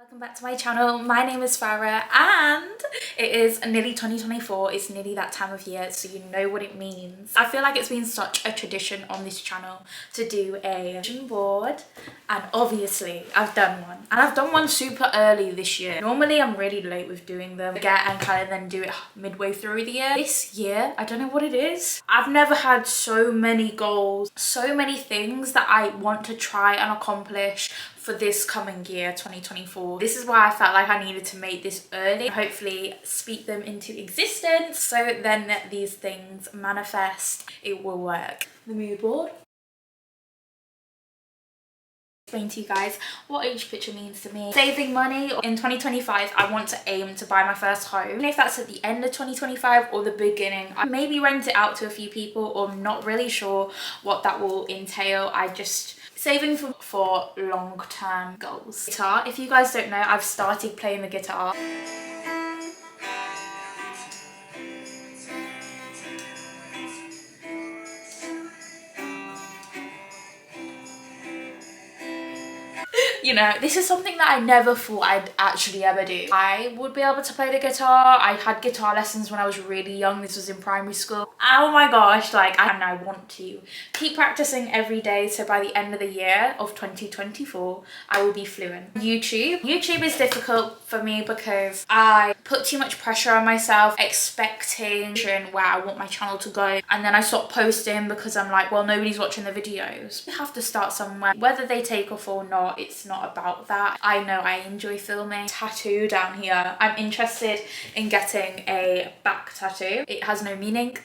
Welcome back to my channel. My name is Farah and it is nearly 2024. It's nearly that time of year, so you know what it means. I feel like it's been such a tradition on this channel to do a vision board, and obviously I've done one. And I've done one super early this year. Normally I'm really late with doing them. Get and kind of then do it midway through the year. This year, I don't know what it is. I've never had so many goals, so many things that I want to try and accomplish for this coming year, 2024. This is why I felt like I needed to make this early, hopefully speak them into existence, so then these things manifest, it will work. The mood board. Explain to you guys what each picture means to me. Saving money. In 2025, I want to aim to buy my first home. And if that's at the end of 2025 or the beginning, I maybe rent it out to a few people, or I'm not really sure what that will entail. Saving for long-term goals. Guitar. If you guys don't know, I've started playing the guitar. You know, this is something that I never thought I'd actually ever do. I would be able to play the guitar. I had guitar lessons when I was really young. This was in primary school. Oh my gosh, I want to keep practicing every day, so by the end of the year of 2024, I will be fluent. YouTube is difficult for me because I put too much pressure on myself, expecting where I want my channel to go, and then I stop posting because I'm like, well, nobody's watching the videos. You have to start somewhere. Whether they take off or not, it's not about that. I know I enjoy filming. Tattoo down here. I'm interested in getting a back tattoo. It has no meaning.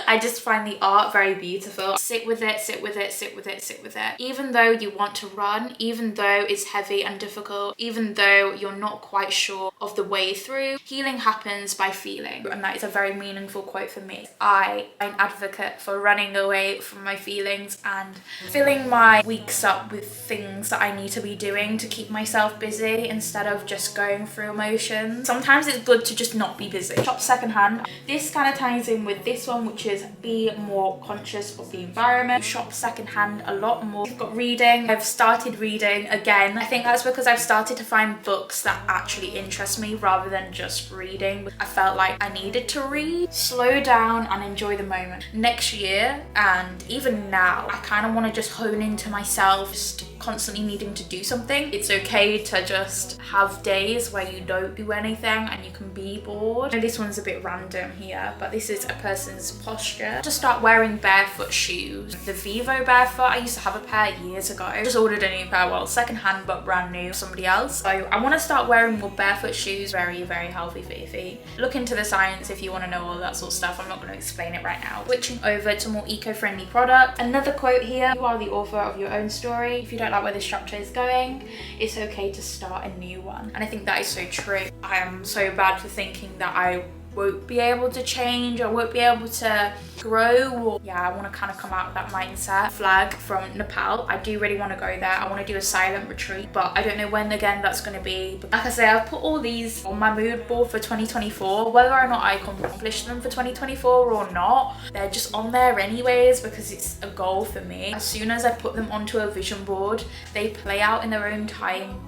I just find the art very beautiful. Sit with it, sit with it, sit with it, sit with it. Even though you want to run, even though it's heavy and difficult, even though you're not quite sure of the way through, healing happens by feeling. And that is a very meaningful quote for me. I'm an advocate for running away from my feelings and filling my weeks up with things that I need to be doing to keep myself busy instead of just going through emotions. Sometimes it's good to just not be busy. Shop secondhand. This kind of ties in with this one, which is be more conscious of the environment. Shop secondhand a lot more. I've got reading. I've started reading again. I think that's because I've started to find books that actually interest me rather than just reading. I felt like I needed to read, slow down and enjoy the moment. Next year, and even now, I kind of want to just hone into myself, just constantly needing to do something. It's okay to just have days where you don't do anything and you can be bored. And this one's a bit random here, but this is a person's posture. To start wearing barefoot shoes. The Vivo barefoot, I used to have a pair years ago. I just ordered a new pair, well, secondhand but brand new, somebody else. So I want to start wearing more barefoot shoes. Very, very healthy for your feet. Look into the science if you want to know all that sort of stuff. I'm not going to explain it right now. Switching over to more eco-friendly products. Another quote here: you are the author of your own story. If you don't like where this structure is going, it's okay to start a new one. And I think that is so true. I am so bad for thinking that I won't be able to change, or won't be able to grow, or I want to kind of come out of that mindset. Flag from Nepal. I do really want to go there. I want to do a silent retreat, but I don't know when again that's going to be. But like I say, I've put all these on my mood board for 2024. Whether or not I accomplish them for 2024 or not, they're just on there anyways because it's a goal for me. As soon as I put them onto a vision board, they play out in their own time.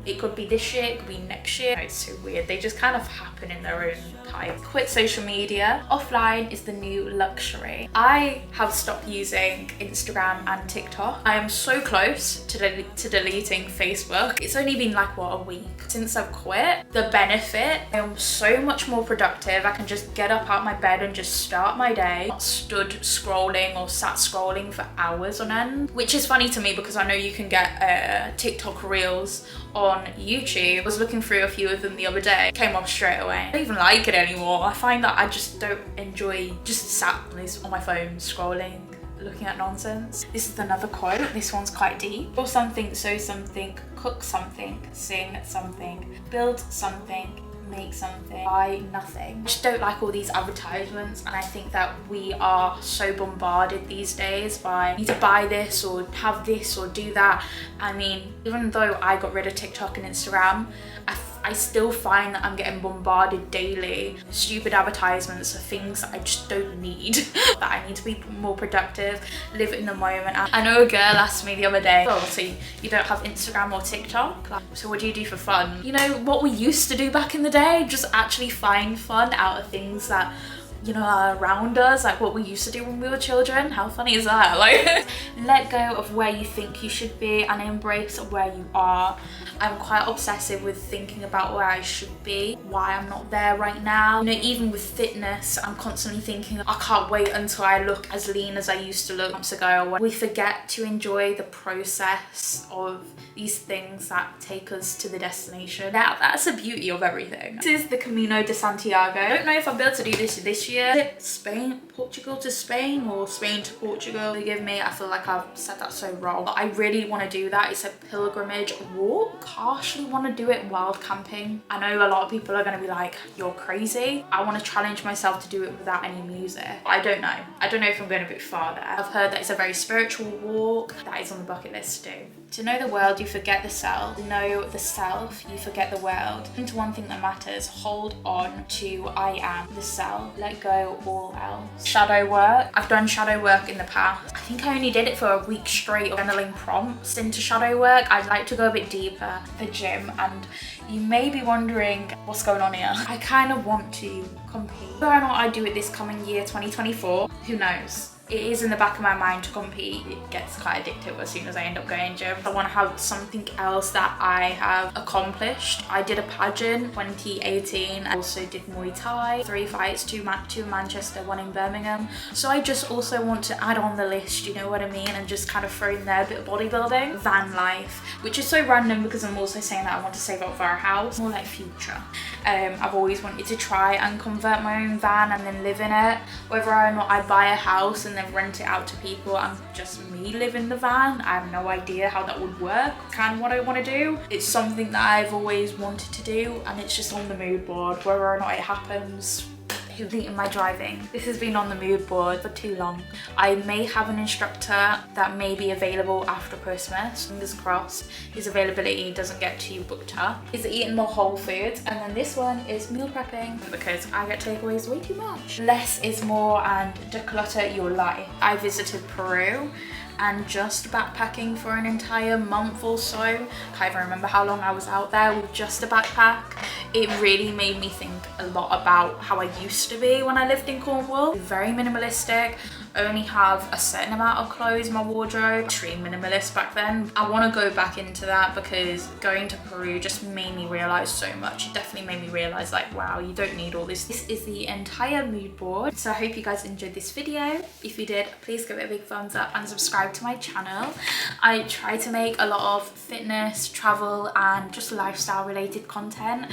It could be this year, it could be next year. It's so weird. They just kind of happen in their own time. Quit social media. Offline is the new luxury. I have stopped using Instagram and TikTok. I am so close to deleting Facebook. It's only been like, what, a week since I've quit. The benefit, I am so much more productive. I can just get up out my bed and just start my day. Not stood scrolling or sat scrolling for hours on end, which is funny to me because I know you can get TikTok reels on YouTube. I was looking through a few of them the other day, came off straight away. I don't even like it anymore. I find that I just don't enjoy just sat on my phone scrolling, looking at nonsense. This is another quote. This one's quite deep. Do something, sow something, cook something, sing something, build something, make something, buy nothing. I just don't like all these advertisements, and I think that we are so bombarded these days by, you need to buy this or have this or do that. I mean, even though I got rid of TikTok and Instagram, I I still find that I'm getting bombarded daily, stupid advertisements of things that I just don't need, that I need to be more productive, live in the moment. I know a girl asked me the other day, oh, so you don't have Instagram or TikTok? Like, so what do you do for fun? You know, what we used to do back in the day, just actually find fun out of things that, you know, are around us, like what we used to do when we were children. How funny is that? Like, let go of where you think you should be and embrace where you are. I'm quite obsessive with thinking about where I should be, why I'm not there right now. You know, even with fitness, I'm constantly thinking, I can't wait until I look as lean as I used to look months ago. We forget to enjoy the process of these things that take us to the destination. That's the beauty of everything. This is the Camino de Santiago. I don't know if I'll be able to do this year. Is it Spain, Portugal to Spain, or Spain to Portugal? Forgive me, I feel like I've said that so wrong. But I really want to do that. It's a pilgrimage walk. I actually want to do it wild camping. I know a lot of people are going to be like, you're crazy. I want to challenge myself to do it without any music. I don't know. I don't know if I'm going a bit far there. I've heard that it's a very spiritual walk. That is on the bucket list too. To know the world, you forget the self. To know the self, you forget the world. Into one thing that matters. Hold on to I am the self. Let go all else. Shadow work. I've done shadow work in the past. I think I only did it for a week straight of journaling prompts into shadow work. I'd like to go a bit deeper. The gym, and you may be wondering what's going on here. I kind of want to compete. Whether or not I do it this coming year, 2024, who knows? It is in the back of my mind to compete. It gets quite addictive as soon as I end up going gym. I want to have something else that I have accomplished. I did a pageant 2018. I also did Muay Thai, 3 fights, two in Manchester, 1 in Birmingham. So I just also want to add on the list, you know what I mean? And just kind of throw in there a bit of bodybuilding. Van life, which is so random because I'm also saying that I want to save up for a house. More like future. I've always wanted to try and convert my own van and then live in it. Whether or not I buy a house and then rent it out to people and just me live in the van, I have no idea how that would work. Kind of what I want to do. It's something that I've always wanted to do, and it's just on the mood board. Whether or not it happens, who's eating my driving? This has been on the mood board for too long. I may have an instructor that may be available after Christmas. Fingers crossed his availability doesn't get too booked up. He's eating more whole foods, and then this one is meal prepping because I get takeaways way too much. Less is more and declutter your life. I visited Peru and just backpacking for an entire month or so. Can't even remember how long I was out there with just a backpack. It really made me think a lot about how I used to be when I lived in Cornwall. Very minimalistic, only have a certain amount of clothes in my wardrobe. Extreme minimalist back then. I want to go back into that because going to Peru just made me realize so much. It definitely made me realize, like, wow, you don't need all this. This is the entire mood board. So I hope you guys enjoyed this video. If you did, please give it a big thumbs up and subscribe to my channel. I try to make a lot of fitness, travel, and just lifestyle related content.